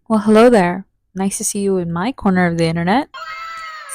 Well, hello there. Nice to see you in my corner of the internet.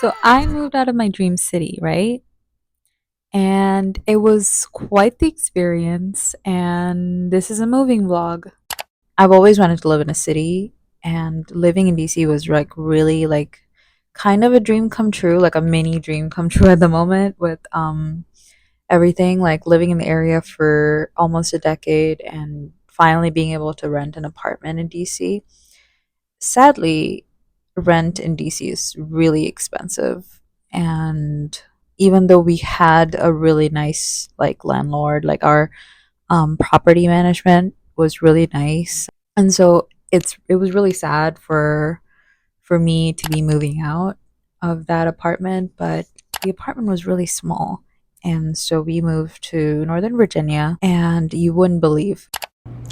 So, I moved out of my dream city, right? And it was quite the experience. And this is a moving vlog. I've always wanted to live in a city, and living in DC was like really like kind of a dream come true, like a mini dream come true at the moment with everything, like living in the area for almost a decade and finally being able to rent an apartment in DC. Sadly, rent in DC is really expensive. And even though we had a really nice like landlord, like our property management was really nice. And so it was really sad for me to be moving out of that apartment, but the apartment was really small. And so we moved to Northern Virginia, and you wouldn't believe.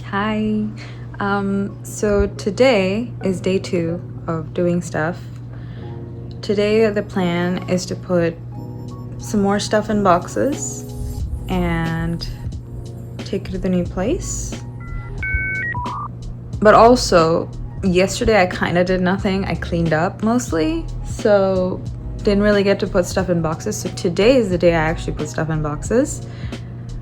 Hi. So today is day 2 of doing stuff. Today the plan is to put some more stuff in boxes and take it to the new place. But also, yesterday I kind of did nothing. I cleaned up mostly, so didn't really get to put stuff in boxes. So today is the day I actually put stuff in boxes.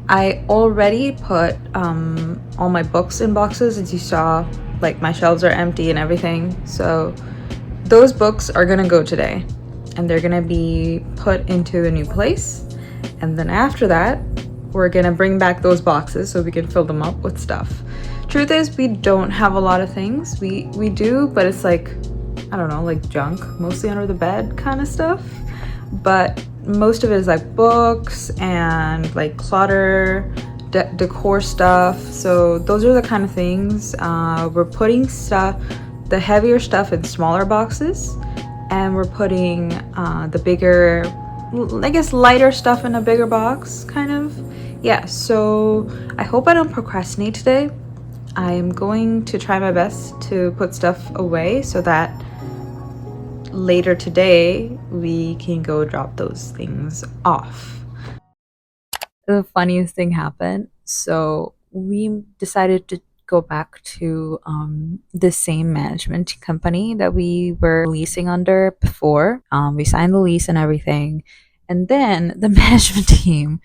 I already put all my books in boxes. As you saw, like my shelves are empty and everything. So those books are gonna go today, and they're gonna be put into the new place. And then after that, we're gonna bring back those boxes so we can fill them up with stuff. Truth is, we don't have a lot of things. We do, but it's like, I don't know, like junk, mostly under the bed kind of stuff. But most of it is like books and like clutter, decor stuff. So those are the kind of things. We're putting stuff, the heavier stuff, in smaller boxes, and we're putting the bigger, I guess, lighter stuff in a bigger box, kind of. Yeah, so I hope I don't procrastinate today. I am going to try my best to put stuff away so that later today we can go drop those things off. The funniest thing happened. So we decided to go back to the same management company that we were leasing under before. We signed the lease and everything. And then the management team,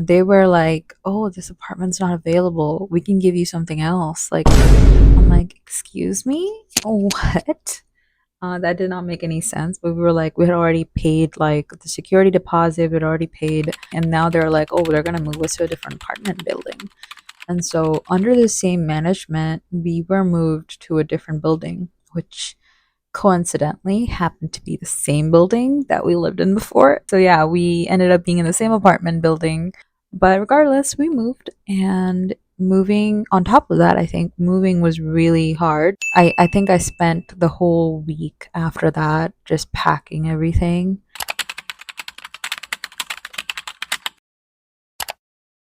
they were like, "Oh, this apartment's not available. We can give you something else." Like, I'm like, "Excuse me? What?" That did not make any sense, but we were like, we had already paid like the security deposit, we'd already paid, and now they're like, oh, they're gonna move us to a different apartment building. And so, under the same management, we were moved to a different building, which coincidentally happened to be the same building that we lived in before. So, yeah, we ended up being in the same apartment building. But regardless, we moved, and moving on top of that, I think moving was really hard. I think I spent the whole week after that just packing everything.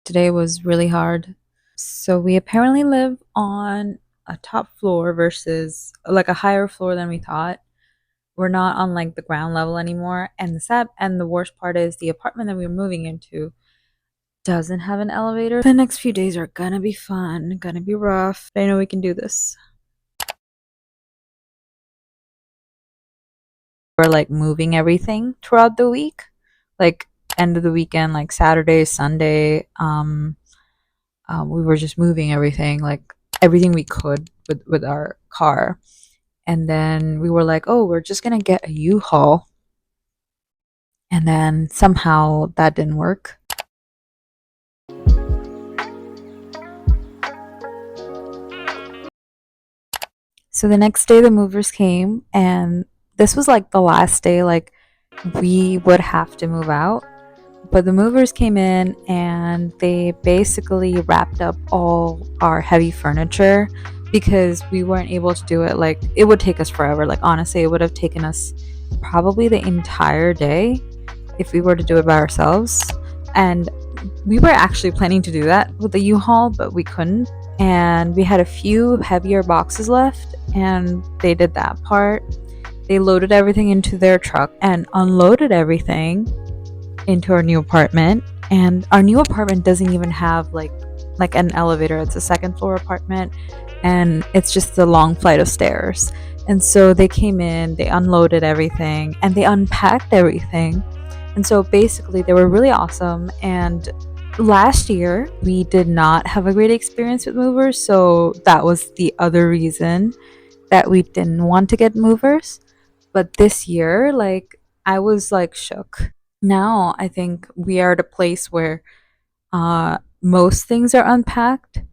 Today was really hard. So we apparently live on a top floor versus like a higher floor than we thought. We're not on like the ground level anymore. And the worst part is the apartment that we were moving into doesn't have an elevator. The next few days are gonna be fun, gonna be rough. I know we can do this. We're like moving everything throughout the week, like end of the weekend, like Saturday, Sunday. We were just moving everything, like everything we could with our car. And then we were like, oh, we're just gonna get a U-Haul. And then somehow that didn't work. So the next day the movers came, and this was like the last day like we would have to move out. But the movers came in and they basically wrapped up all our heavy furniture because we weren't able to do it. Like, it would take us forever. Like, honestly, it would have taken us probably the entire day if we were to do it by ourselves. And we were actually planning to do that with the U-Haul, but we couldn't. And we had a few heavier boxes left, and they did that part. They loaded everything into their truck and unloaded everything. into our new apartment, and our new apartment doesn't even have like an elevator. It's a second floor apartment, and it's just a long flight of stairs. And so they came in, they unloaded everything, and they unpacked everything. And so basically, they were really awesome. And last year, we did not have a great experience with movers, so that was the other reason that we didn't want to get movers. But this year, like, I was like shook. Now I think we are at a place where most things are unpacked,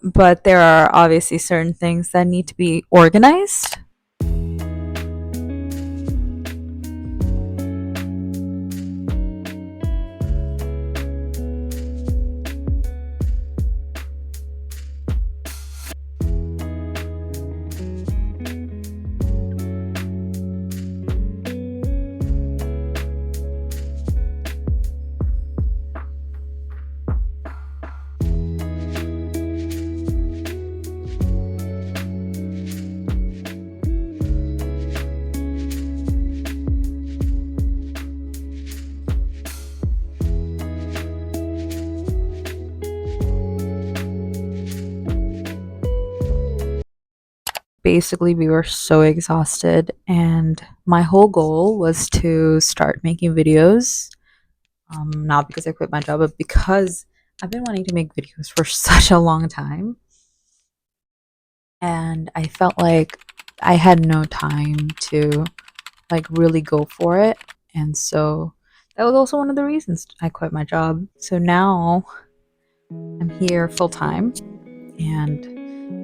but there are obviously certain things that need to be organized. Basically, we were so exhausted, and my whole goal was to start making videos. Not because I quit my job, but because I've been wanting to make videos for such a long time, and I felt like I had no time to like really go for it. And so that was also one of the reasons I quit my job. So now I'm here full time and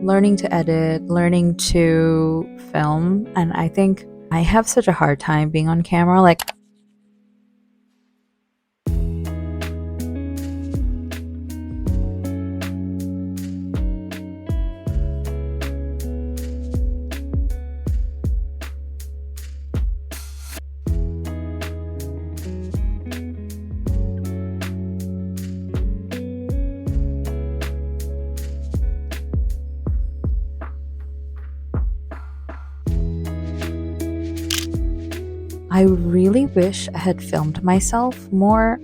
learning to edit, learning to film. And I think I have such a hard time being on camera. Like, I really wish I had filmed myself more,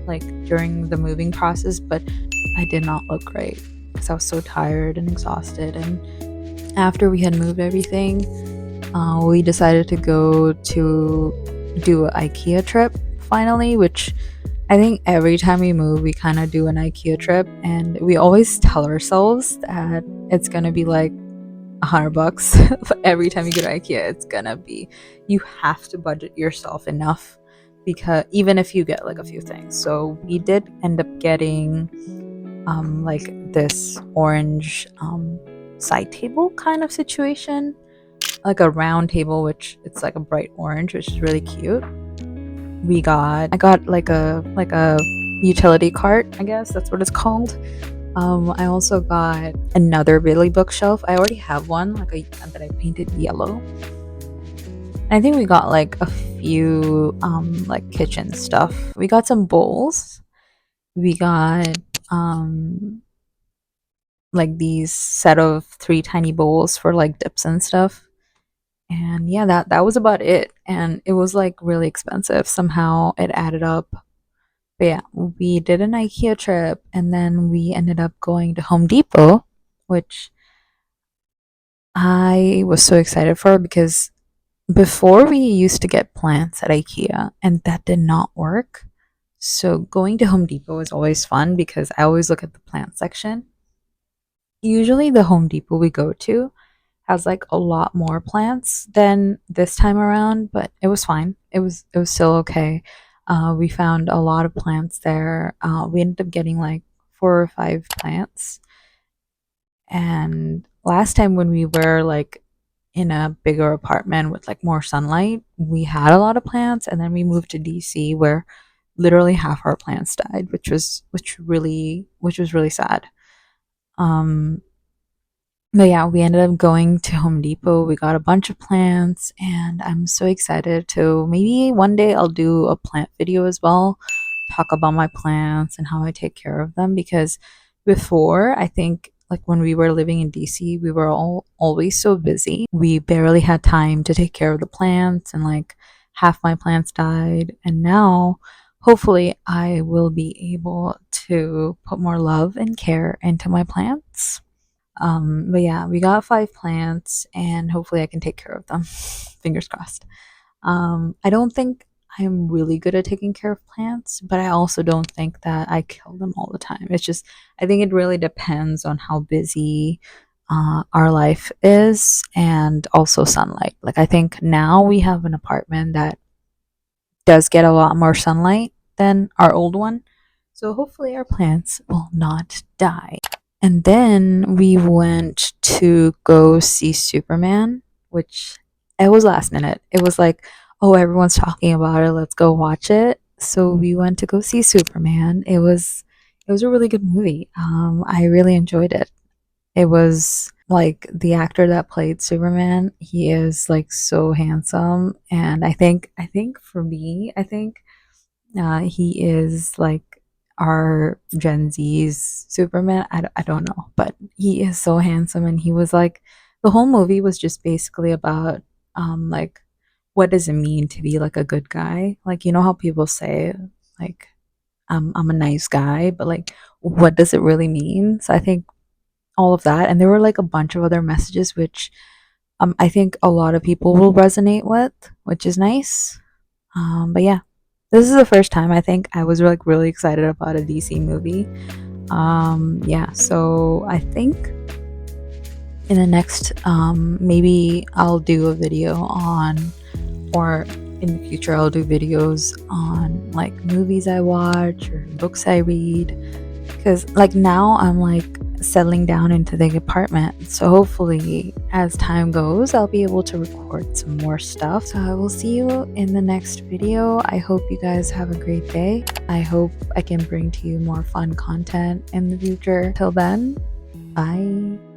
like during the moving process, but I did not look great because I was so tired and exhausted. And after we had moved everything, we decided to go to do an IKEA trip finally, which I think every time we move, we kind of do an IKEA trip, and we always tell ourselves that it's gonna be like $100 every time you go to IKEA. It's gonna be, you have to budget yourself enough because even if you get like a few things. So we did end up getting like this orange side table kind of situation, like a round table, which it's like a bright orange, which is really cute. I got like a utility cart, I guess that's what it's called. I also got another Billy bookshelf. I already have one, like that I painted yellow. I think we got like a few like kitchen stuff. We got some bowls. We got like these set of three tiny bowls for like dips and stuff. And yeah, that was about it. And it was like really expensive. Somehow it added up. But yeah, we did an IKEA trip, and then we ended up going to Home Depot, which I was so excited for because before we used to get plants at IKEA and that did not work. So going to Home Depot is always fun because I always look at the plant section. Usually the Home Depot we go to has like a lot more plants than this time around, but it was fine. It was still okay. We found a lot of plants there. We ended up getting like 4 or 5 plants. And last time when we were like in a bigger apartment with like more sunlight, we had a lot of plants, and then we moved to DC where literally half our plants died, which was really sad. Um but yeah, we ended up going to Home Depot. We got a bunch of plants, and I'm so excited to maybe one day I'll do a plant video as well, talk about my plants and how I take care of them. Because before, I think like when we were living in DC, we were all always so busy. We barely had time to take care of the plants and like half my plants died, and now hopefully I will be able to put more love and care into my plants. But yeah, we got 5 plants, and hopefully I can take care of them. Fingers crossed. I don't think I'm really good at taking care of plants, but I also don't think that I kill them all the time. It's just, I think it really depends on how busy our life is and also sunlight. Like, I think now we have an apartment that does get a lot more sunlight than our old one. So hopefully our plants will not die. And then we went to go see Superman, which it was last minute. It was like, oh, everyone's talking about it. Let's go watch it. So we went to go see Superman. It was a really good movie. I really enjoyed it. It was like the actor that played Superman, he is like so handsome, and I think for me, I think he is like our Gen Z's Superman. I don't know, but he is so handsome, and he was like, the whole movie was just basically about like, what does it mean to be like a good guy? Like, you know how people say like, I'm a nice guy, but like, what does it really mean? So I think all of that, and there were like a bunch of other messages which I think a lot of people will resonate with, which is nice. But yeah, this is the first time I think I was like really excited about a DC movie. Yeah, so I think in the next maybe I'll do a video on, or in the future I'll do videos on like movies I watch or books I read, because like now I'm like settling down into the apartment, so hopefully as time goes I'll be able to record some more stuff. So I will see you in the next video. I hope you guys have a great day. I hope I can bring to you more fun content in the future. Till then, bye.